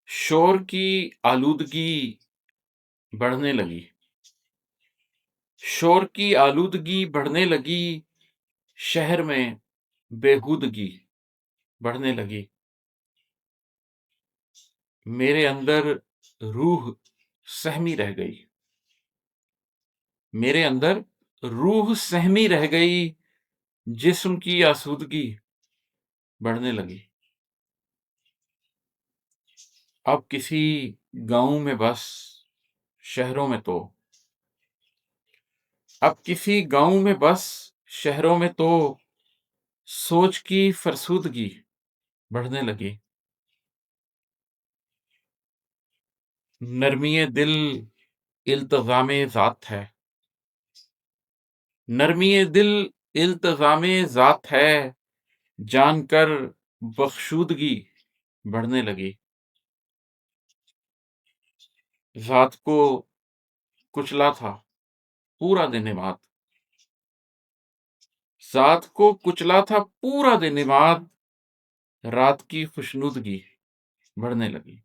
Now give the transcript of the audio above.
شور کی آلودگی بڑھنے لگی شور کی آلودگی بڑھنے لگی شہر میں بےہودگی بڑھنے لگی میرے اندر روح سہمی رہ گئی میرے اندر روح سہمی رہ گئی جسم کی آسودگی بڑھنے لگی اب کسی گاؤں میں بس شہروں میں تو شہروں میں تو سوچ کی فرسودگی بڑھنے لگی نرمی دل التزام ذات ہے نرمی دل التزام ذات ہے جان کر بخشودگی بڑھنے لگی ذات کو کچلا تھا پورا دن بعد ذات کو کچلا تھا پورا دن بعد رات کی خوشنودگی بڑھنے لگی